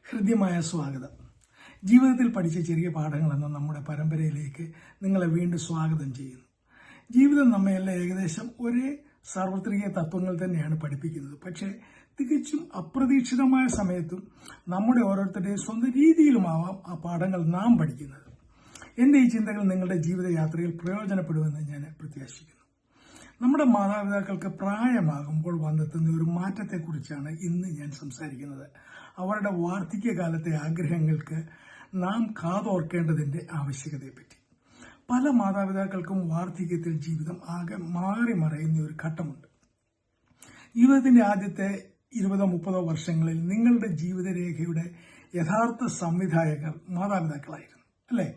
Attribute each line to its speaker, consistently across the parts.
Speaker 1: ഹൃദ്യമായ സ്വാഗതം. ജീവിതത്തിൽ പഠിച്ച ചെറിയ പാഠങ്ങളെന്ന നമ്മുടെ പരമ്പരയിലേക്ക് നിങ്ങളെ വീണ്ടും സ്വാഗതം ചെയ്യുന്നു. ജീവിതം നമ്മയെല്ലാം ഏകദേശം ഒരേ സാർവത്രിക തത്വങ്ങൾ തന്നെയാണ് പഠിപ്പിക്കുന്നത്. പക്ഷേ തികച്ചും അപ്രതീക്ഷിതമായ സമയത്തും നമ്മുടെ ഓരോരുത്തരുടെയും സ്വന്തം രീതിയിലുമാവാം ആ പാഠങ്ങൾ നാം പഠിക്കുന്നത്. എൻ്റെ ഈ ചിന്തകൾ നിങ്ങളുടെ ജീവിതയാത്രയിൽ പ്രയോജനപ്പെടുമെന്ന് ഞാൻ പ്രത്യാശിക്കുന്നു. നമ്മുടെ മാതാപിതാക്കൾക്ക് പ്രായമാകുമ്പോൾ വന്നെത്തുന്ന ഒരു മാറ്റത്തെക്കുറിച്ചാണ് ഇന്ന് ഞാൻ സംസാരിക്കുന്നത്. അവരുടെ വാർദ്ധക്യകാലത്തെ ആഗ്രഹങ്ങൾക്ക് നാം കാതോർക്കേണ്ടതിൻ്റെ ആവശ്യകതയെപ്പറ്റി. പല മാതാപിതാക്കൾക്കും വാർദ്ധക്യത്തിൽ ജീവിതം ആകെ മാറി മറയുന്ന ഒരു ഘട്ടമുണ്ട്. ജീവിതത്തിന്റെ ആദ്യത്തെ 20-30 വർഷങ്ങളിൽ നിങ്ങളുടെ ജീവിതരേഖയുടെ യഥാർത്ഥ സംവിധായകർ മാതാപിതാക്കളായിരുന്നു, അല്ലേ?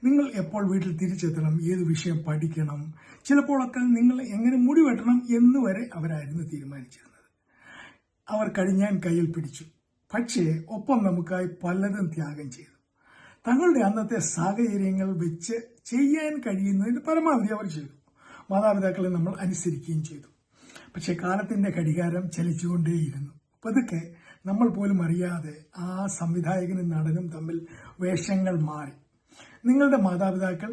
Speaker 1: നിങ്ങൾ എപ്പോൾ വീട്ടിൽ തിരിച്ചെത്തണം, ഏത് വിഷയം പഠിക്കണം, ചിലപ്പോഴൊക്കെ നിങ്ങൾ എങ്ങനെ മുടി വെട്ടണം എന്നുവരെ അവരായിരുന്നു തീരുമാനിച്ചിരുന്നത്. അവർ കടിഞ്ഞാൻ കയ്യിൽ പിടിച്ചു, പക്ഷേ ഒപ്പം നമുക്കായി പലതും ത്യാഗം ചെയ്തു. തങ്ങളുടെ അന്നത്തെ സാഹചര്യങ്ങൾ വെച്ച് ചെയ്യാൻ കഴിയുന്നതിന് പരമാവധി അവർ ചെയ്തു. മാതാപിതാക്കളെ നമ്മൾ അനുസരിക്കുകയും ചെയ്തു. പക്ഷെ കാലത്തിന്റെ ഘടികാരം ചലിച്ചുകൊണ്ടേയിരുന്നു. പതുക്കെ നമ്മൾ പോലും അറിയാതെ ആ സംവിധായകനും നടനും തമ്മിൽ വേഷങ്ങൾ മാറി. നിങ്ങളുടെ മാതാപിതാക്കൾ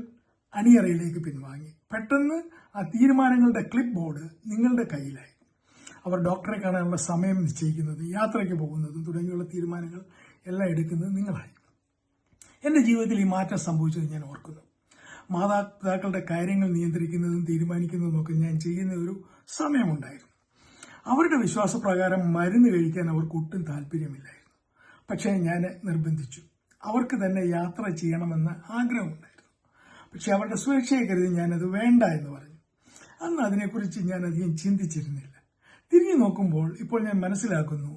Speaker 1: അണിയറയിലേക്ക് പിൻവാങ്ങി. പെട്ടെന്ന് ആ തീരുമാനങ്ങളുടെ ക്ലിപ്പ് ബോർഡ് നിങ്ങളുടെ കയ്യിലായി. അവർ ഡോക്ടറെ കാണാനുള്ള സമയം നിശ്ചയിക്കുന്നത്, യാത്രയ്ക്ക് പോകുന്നതും തുടങ്ങിയുള്ള തീരുമാനങ്ങൾ എല്ലാം എടുക്കുന്നത് നിങ്ങളായി. എൻ്റെ ജീവിതത്തിൽ ഈ മാറ്റം സംഭവിച്ചത് ഞാൻ ഓർക്കുന്നു. മാതാപിതാക്കളുടെ കാര്യങ്ങൾ നിയന്ത്രിക്കുന്നതും തീരുമാനിക്കുന്നതും ഒക്കെ ഞാൻ ചെയ്യുന്ന ഒരു സമയമുണ്ടായിരുന്നു. അവരുടെ വിശ്വാസപ്രകാരം മരുന്ന് കഴിക്കാൻ അവർക്ക് ഒട്ടും താല്പര്യമില്ലായിരുന്നു. പക്ഷേ ഞാൻ നിർബന്ധിച്ചു. അവർക്ക് തന്നെ യാത്ര ചെയ്യണമെന്ന് ആഗ്രഹമുണ്ടായിരുന്നു. പക്ഷെ അവരുടെ സുരക്ഷയെ കരുതി ഞാനത് വേണ്ട എന്ന് പറഞ്ഞു. അന്ന് അതിനെക്കുറിച്ച് ഞാൻ അധികം ചിന്തിച്ചിരുന്നില്ല. തിരിഞ്ഞു നോക്കുമ്പോൾ ഇപ്പോൾ ഞാൻ മനസ്സിലാക്കുന്നു,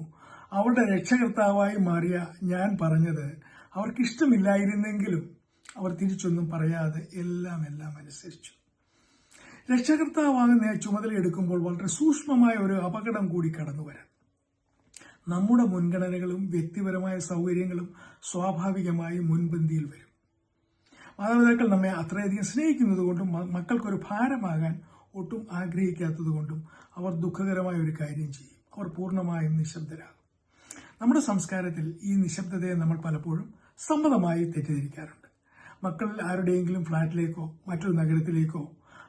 Speaker 1: അവരുടെ രക്ഷകർത്താവായി മാറിയ ഞാൻ പറഞ്ഞത് അവർക്കിഷ്ടമില്ലായിരുന്നെങ്കിലും അവർ തിരിച്ചൊന്നും പറയാതെ എല്ലാം അനുസരിച്ചു. രക്ഷകർത്താവാകുന്ന ചുമതല എടുക്കുമ്പോൾ വളരെ സൂക്ഷ്മമായ ഒരു അപകടം കൂടി കടന്നു വരാം. നമ്മുടെ മുൻഗണനകളും വ്യക്തിപരമായ സൗകര്യങ്ങളും സ്വാഭാവികമായി മുൻപന്തിയിൽ വരും. മാതാപിതാക്കൾ നമ്മെ അത്രയധികം സ്നേഹിക്കുന്നതുകൊണ്ടും മക്കൾക്കൊരു ഭാരമാകാൻ ഒട്ടും ആഗ്രഹിക്കാത്തതുകൊണ്ടും അവർ ദുഃഖകരമായ ഒരു കാര്യം ചെയ്യും. അവർ പൂർണ്ണമായും നിശബ്ദരാകും. നമ്മുടെ സംസ്കാരത്തിൽ ഈ നിശബ്ദതയെ നമ്മൾ പലപ്പോഴും സമ്മതമായി തെറ്റിദ്ധരിക്കാറുണ്ട്. മക്കൾ ആരുടെയെങ്കിലും ഫ്ളാറ്റിലേക്കോ മറ്റൊരു നഗരത്തിലേക്കോ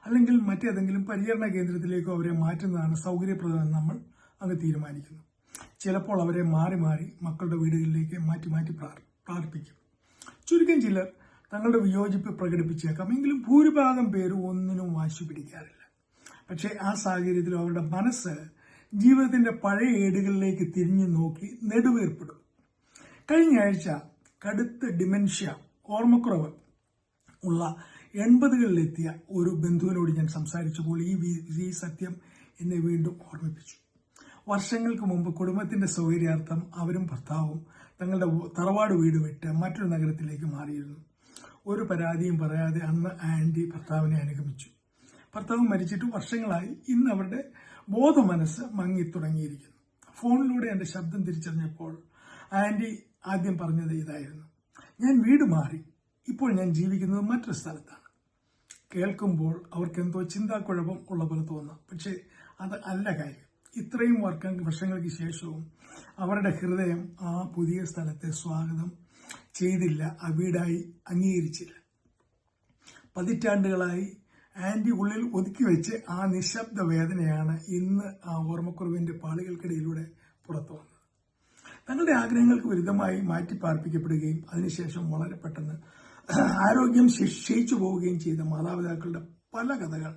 Speaker 1: അല്ലെങ്കിൽ മറ്റേതെങ്കിലും പരിചരണ കേന്ദ്രത്തിലേക്കോ അവരെ മാറ്റുന്നതാണ് സൗകര്യപ്രദമെന്ന് നമ്മൾ അങ്ങ് തീരുമാനിക്കുന്നു. ചിലപ്പോൾ അവരെ മാറി മക്കളുടെ വീടുകളിലേക്ക് മാറ്റി പ്രാർത്ഥിക്കും. ചുരുക്കം ചിലർ തങ്ങളുടെ വിയോജിപ്പ് പ്രകടിപ്പിച്ചേക്കാം. എങ്കിലും ഭൂരിഭാഗം പേരും ഒന്നിനും വാശി പിടിക്കാറില്ല. പക്ഷേ ആ സാഹചര്യത്തിൽ അവരുടെ മനസ്സ് ജീവിതത്തിന്റെ പഴയ ഏടുകളിലേക്ക് തിരിഞ്ഞു നോക്കി നെടുവീർപ്പിടും. കഴിഞ്ഞ ആഴ്ച കടുത്ത ഡിമെൻഷ്യ, ഓർമ്മക്കുറവ് ഉള്ള 80കളിലെത്തിയ ഒരു ബന്ധുവിനോട് ഞാൻ സംസാരിച്ചപ്പോൾ ഈ സത്യം എന്നെ വീണ്ടും ഓർമ്മിപ്പിച്ചു. വർഷങ്ങൾക്ക് മുമ്പ് കുടുംബത്തിന്റെ സൗകര്യാർത്ഥം അവരും ഭർത്താവും തങ്ങളുടെ തറവാട് വീട് വിട്ട് മറ്റൊരു നഗരത്തിലേക്ക് മാറിയിരുന്നു. ഒരു പരാതിയും പറയാതെ അന്ന് ആന്റി ഭർത്താവിനെ അനുഗമിച്ചു. ഭർത്താവ് മരിച്ചിട്ട് വർഷങ്ങളായി. ഇന്ന് അവരുടെ ബോധമനസ്സ് മങ്ങിത്തുടങ്ങിയിരിക്കുന്നു. ഫോണിലൂടെ എന്റെ ശബ്ദം തിരിച്ചറിഞ്ഞപ്പോൾ ആന്റി ആദ്യം പറഞ്ഞത് ഇതായിരുന്നു: ഞാൻ വീട് മാറി, ഇപ്പോൾ ഞാൻ ജീവിക്കുന്നത് മറ്റൊരു സ്ഥലത്താണ്. കേൾക്കുമ്പോൾ അവർക്കെന്തോ ചിന്താക്കുഴപ്പം ഉള്ള പോലെ തോന്നാം. പക്ഷേ അത് അല്ല കാര്യം. ഇത്രയും വർഷങ്ങൾക്ക് ശേഷവും അവരുടെ ഹൃദയം ആ പുതിയ സ്ഥലത്തെ സ്വാഗതം ചെയ്തില്ല, ആ വീടായി അംഗീകരിച്ചില്ല. പതിറ്റാണ്ടുകളായി ആന്റി ഉള്ളിൽ ഒതുക്കി വെച്ച് ആ നിശബ്ദ വേദനയാണ് ഇന്ന് ആ ഓർമ്മക്കുറവിന്റെ പാളികൾക്കിടയിലൂടെ പുറത്തു വന്നത്. തങ്ങളുടെ ആഗ്രഹങ്ങൾക്ക് വിരുദ്ധമായി മാറ്റിപ്പാർപ്പിക്കപ്പെടുകയും അതിനുശേഷം വളരെ പെട്ടെന്ന് ആരോഗ്യം ക്ഷയിച്ചു പോവുകയും ചെയ്ത മാതാപിതാക്കളുടെ പല കഥകൾ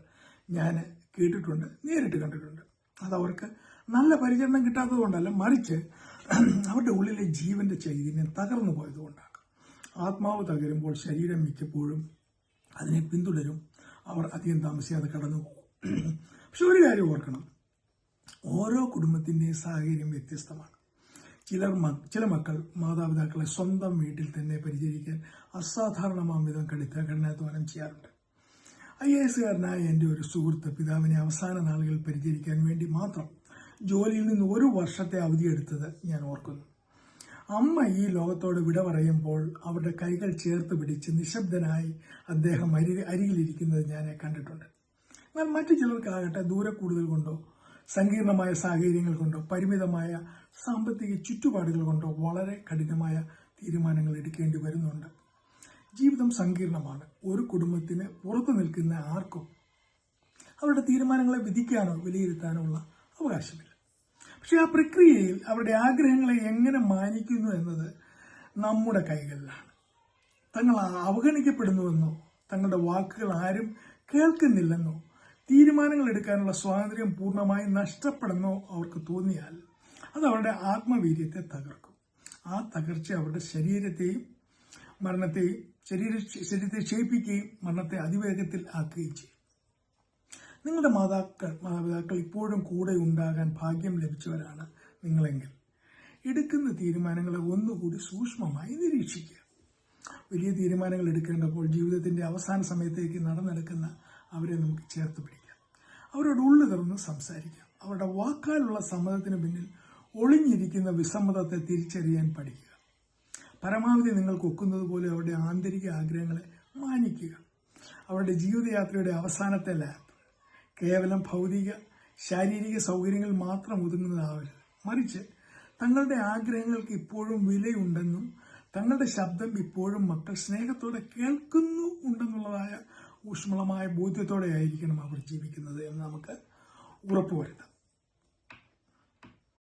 Speaker 1: ഞാൻ കേട്ടിട്ടുണ്ട്, നേരിട്ട് കണ്ടിട്ടുണ്ട്. അതവർക്ക് നല്ല പരിചരണം കിട്ടാത്തതുകൊണ്ടല്ല, മറിച്ച് അവരുടെ ഉള്ളിലെ ജീവന്റെ ചൈതന്യം തകർന്നു പോയതുകൊണ്ടാണ്. ആത്മാവ് തകരുമ്പോൾ ശരീരം മിക്കപ്പോഴും അതിനെ പിന്തുടരും. അവർ അധികം താമസിയാതെ കടന്നു പോകും. പക്ഷെ ഒരു കാര്യം ഓർക്കണം, ഓരോ കുടുംബത്തിന്റെയും സാഹചര്യം വ്യത്യസ്തമാണ്. ചില മക്കൾ മാതാപിതാക്കളെ സ്വന്തം വീട്ടിൽ തന്നെ പരിചരിക്കാൻ അസാധാരണമാം വിധം കഠിനാധ്വാനം ചെയ്യാറുണ്ട്. IAS-കാരനായ എൻ്റെ ഒരു സുഹൃത്ത് പിതാവിനെ അവസാന നാളുകൾ പരിചരിക്കാൻ വേണ്ടി മാത്രം ജോലിയിൽ നിന്ന് 1 വർഷത്തെ അവധിയെടുത്തത് ഞാൻ ഓർക്കുന്നു. അമ്മ ഈ ലോകത്തോട് വിട പറയുമ്പോൾ അവരുടെ കൈകൾ ചേർത്ത് പിടിച്ച് നിശബ്ദനായി അദ്ദേഹം അരികിലിരിക്കുന്നത് ഞാൻ കണ്ടിട്ടുണ്ട്. എന്നാൽ മറ്റു ചിലർക്കാകട്ടെ ദൂരെ കൂടുതൽ കൊണ്ടോ സങ്കീർണമായ സാഹചര്യങ്ങൾ കൊണ്ടോ പരിമിതമായ സാമ്പത്തിക ചുറ്റുപാടുകൾ കൊണ്ടോ വളരെ കഠിനമായ തീരുമാനങ്ങൾ എടുക്കേണ്ടി വരുന്നുണ്ട്. ജീവിതം സങ്കീർണമാണ്. ഒരു കുടുംബത്തിന് പുറത്തു നിൽക്കുന്ന ആർക്കും അവരുടെ തീരുമാനങ്ങളെ വിധിക്കാനോ വിലയിരുത്താനോ ഉള്ള അവകാശമില്ല. പക്ഷെ ആ പ്രക്രിയയിൽ അവരുടെ ആഗ്രഹങ്ങളെ എങ്ങനെ മാനിക്കുന്നു എന്നത് നമ്മുടെ കൈകളിലാണ്. തങ്ങൾ അവഗണിക്കപ്പെടുന്നുവെന്നോ തങ്ങളുടെ വാക്കുകൾ ആരും കേൾക്കുന്നില്ലെന്നോ തീരുമാനങ്ങൾ എടുക്കാനുള്ള സ്വാതന്ത്ര്യം പൂർണ്ണമായി നഷ്ടപ്പെടുന്നോ അവർക്ക് തോന്നിയാൽ അത് അവരുടെ ആത്മവീര്യത്തെ തകർക്കും. ആ തകർച്ച അവരുടെ ശരീരത്തെ ക്ഷയിപ്പിക്കുകയും മരണത്തെ അതിവേഗത്തിൽ ആക്കുകയും ചെയ്യും. നിങ്ങളുടെ മാതാപിതാക്കൾ ഇപ്പോഴും കൂടെ ഉണ്ടാകാൻ ഭാഗ്യം ലഭിച്ചവരാണ് നിങ്ങളെങ്കിൽ എടുക്കുന്ന തീരുമാനങ്ങളെ ഒന്നുകൂടി സൂക്ഷ്മമായി നിരീക്ഷിക്കുക. വലിയ തീരുമാനങ്ങൾ എടുക്കേണ്ടപ്പോൾ ജീവിതത്തിന്റെ അവസാന സമയത്തേക്ക് നടന്നെടുക്കുന്ന അവരെ നമുക്ക് ചേർത്ത് പിടിക്കാം. അവരോട് ഉള്ളു തുറന്ന് സംസാരിക്കാം. അവരുടെ വാക്കാലുള്ള സമ്മതത്തിന് പിന്നിൽ ഒളിഞ്ഞിരിക്കുന്ന വിസമ്മതത്തെ തിരിച്ചറിയാൻ പഠിക്കുക. പരമാവധി നിങ്ങൾക്ക് ഒക്കുന്നത് പോലെ അവരുടെ ആന്തരിക ആഗ്രഹങ്ങളെ മാനിക്കുക. അവരുടെ ജീവിതയാത്രയുടെ അവസാനത്തെ ലാപ്പ് കേവലം ഭൗതിക ശാരീരിക സൗകര്യങ്ങൾ മാത്രം ഒതുങ്ങുന്നതാവരുത്. മറിച്ച് തങ്ങളുടെ ആഗ്രഹങ്ങൾക്ക് ഇപ്പോഴും വിലയുണ്ടെന്നും തങ്ങളുടെ ശബ്ദം ഇപ്പോഴും മക്കൾ സ്നേഹത്തോടെ കേൾക്കുന്നു ഉണ്ടെന്നുള്ളതായ ഊഷ്മളമായ ബോധ്യത്തോടെ ആയിരിക്കണം അവർ ജീവിക്കുന്നത് എന്ന് നമുക്ക് ഉറപ്പുവരുത്താം.